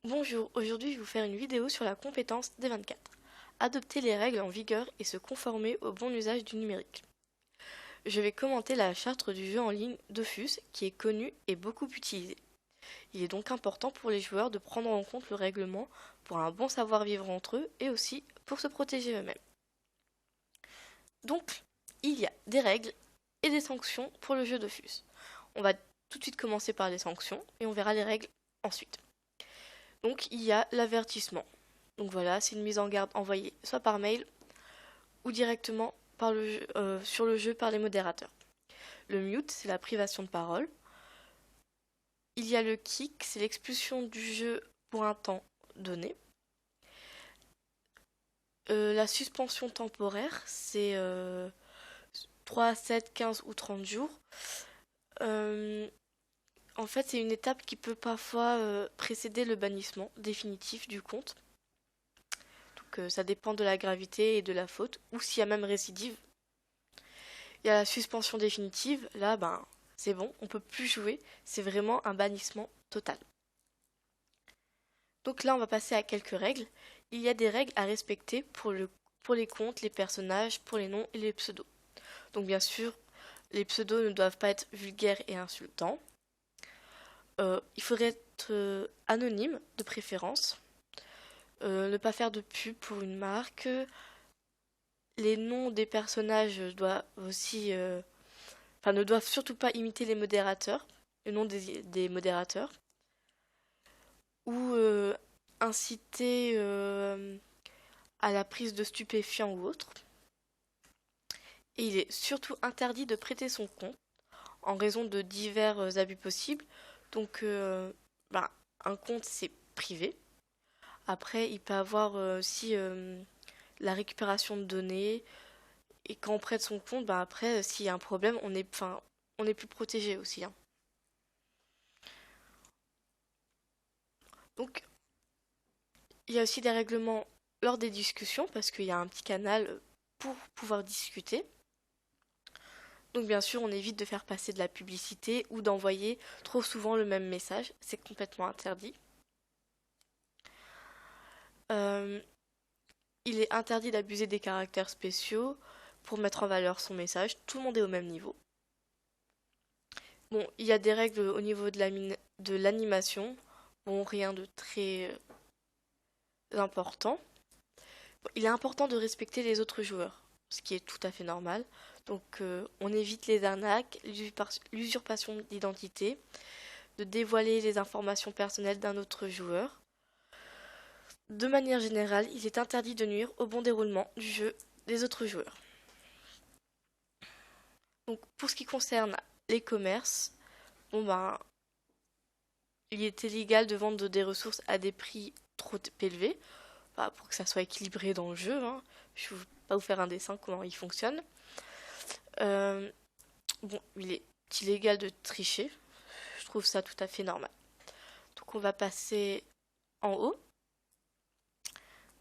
Bonjour, aujourd'hui je vais vous faire une vidéo sur la compétence D24. Adopter les règles en vigueur et se conformer au bon usage du numérique. Je vais commenter la charte du jeu en ligne Dofus qui est connue et beaucoup utilisée. Il est donc important pour les joueurs de prendre en compte le règlement pour un bon savoir-vivre entre eux et aussi pour se protéger eux-mêmes. Donc, il y a des règles et des sanctions pour le jeu Dofus. On va tout de suite commencer par les sanctions et on verra les règles ensuite. Donc, il y a l'avertissement. Donc voilà, c'est une mise en garde envoyée soit par mail ou directement sur le jeu par les modérateurs. Le mute, c'est la privation de parole. Il y a le kick, c'est l'expulsion du jeu pour un temps donné. La suspension temporaire, c'est 3, 7, 15 ou 30 jours. Euh, En fait, c'est une étape qui peut parfois précéder le bannissement définitif du compte. Donc ça dépend de la gravité et de la faute, ou s'il y a même récidive. Il y a la suspension définitive, là, c'est bon, on peut plus jouer, c'est vraiment un bannissement total. Donc là, on va passer à quelques règles. Il y a des règles à respecter pour les comptes, les personnages, pour les noms et les pseudos. Donc bien sûr, les pseudos ne doivent pas être vulgaires et insultants. Il faudrait être anonyme de préférence. Ne pas faire de pub pour une marque. Les noms des personnages doivent aussi ne doivent surtout pas imiter les modérateurs, le nom des modérateurs, ou inciter à la prise de stupéfiants ou autre. Et il est surtout interdit de prêter son compte en raison de divers abus possibles. Donc, un compte, c'est privé. Après, il peut avoir aussi la récupération de données. Et quand on prête son compte, après, s'il y a un problème, on est plus protégé aussi, hein. Donc, il y a aussi des règlements lors des discussions, parce qu'il y a un petit canal pour pouvoir discuter. Donc bien sûr, on évite de faire passer de la publicité ou d'envoyer trop souvent le même message. C'est complètement interdit. Euh, il est interdit d'abuser des caractères spéciaux pour mettre en valeur son message. Tout le monde est au même niveau. Bon, il y a des règles au niveau de l'animation. Bon, rien de très important. Il est important de respecter les autres joueurs, ce qui est tout à fait normal. Donc on évite les arnaques, l'usurpation d'identité, de dévoiler les informations personnelles d'un autre joueur. De manière générale, il est interdit de nuire au bon déroulement du jeu des autres joueurs. Donc pour ce qui concerne les commerces, il est illégal de vendre des ressources à des prix trop élevés, pour que ça soit équilibré dans le jeu, hein. Je ne vais pas vous faire un dessin comment il fonctionne. Euh, il est illégal de tricher. Je trouve ça tout à fait normal. Donc on va passer en haut.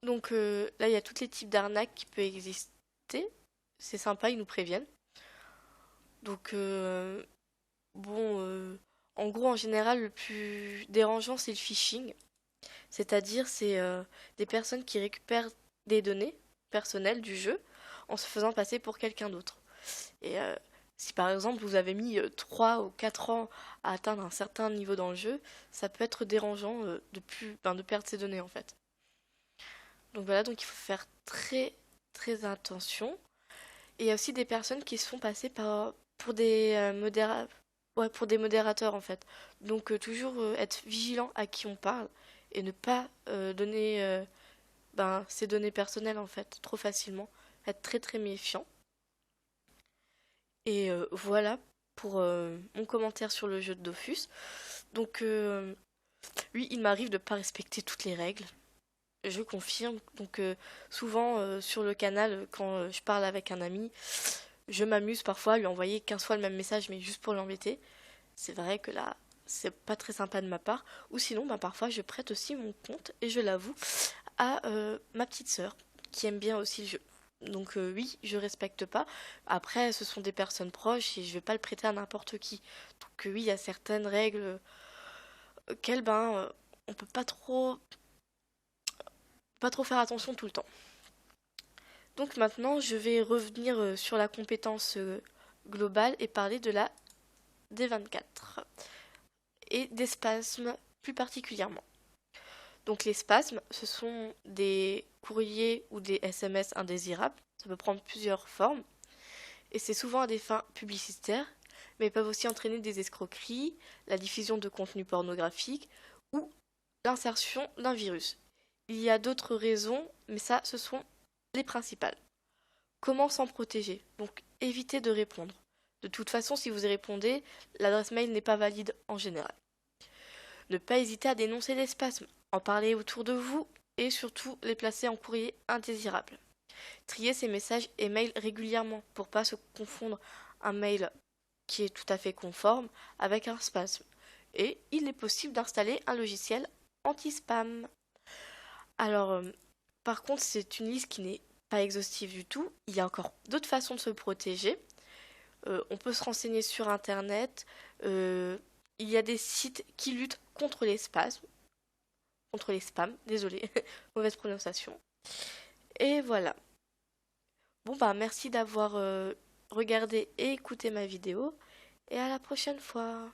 Donc là, il y a tous les types d'arnaques qui peuvent exister. C'est sympa, ils nous préviennent. Donc en gros, en général, le plus dérangeant, c'est le phishing. C'est-à-dire, c'est des personnes qui récupèrent des données personnelles du jeu en se faisant passer pour quelqu'un d'autre. Et si par exemple vous avez mis 3 ou 4 ans à atteindre un certain niveau dans le jeu, ça peut être dérangeant de perdre ces données en fait. Donc voilà, donc il faut faire très très attention. Et il y a aussi des personnes qui se font passer pour des pour des modérateurs en fait. Donc toujours être vigilant à qui on parle et ne pas donner ses données personnelles en fait trop facilement. Être très très méfiant. Et voilà pour mon commentaire sur le jeu de Dofus. Donc oui, il m'arrive de ne pas respecter toutes les règles. Je confirme. Donc souvent sur le canal, quand je parle avec un ami, je m'amuse parfois à lui envoyer 15 fois le même message, mais juste pour l'embêter. C'est vrai que là, c'est pas très sympa de ma part. Ou sinon, parfois, je prête aussi mon compte, et je l'avoue, à ma petite sœur, qui aime bien aussi le jeu. Donc oui, je respecte pas. Après, ce sont des personnes proches et je vais pas le prêter à n'importe qui. Donc oui, il y a certaines règles auxquelles on peut pas trop faire attention tout le temps. Donc maintenant, je vais revenir sur la compétence globale et parler de la D24 et des spasmes plus particulièrement. Donc les spasmes, ce sont des courriers ou des SMS indésirables. Ça peut prendre plusieurs formes et c'est souvent à des fins publicitaires, mais peuvent aussi entraîner des escroqueries, la diffusion de contenus pornographiques ou l'insertion d'un virus. Il y a d'autres raisons, mais ça, ce sont les principales. Comment s'en protéger? Donc évitez de répondre. De toute façon, si vous y répondez, l'adresse mail n'est pas valide en général. Ne pas hésiter à dénoncer les spasmes, en parler autour de vous et surtout les placer en courrier indésirable. Trier ces messages et mails régulièrement pour pas se confondre un mail qui est tout à fait conforme avec un spasme. Et il est possible d'installer un logiciel anti-spam. Alors, par contre, c'est une liste qui n'est pas exhaustive du tout. Il y a encore d'autres façons de se protéger. On peut se renseigner sur Internet. Il y a des sites qui luttent contre les spasmes. Contre les spams, désolé, mauvaise prononciation. Et voilà. Bon bah merci d'avoir regardé et écouté ma vidéo. Et à la prochaine fois.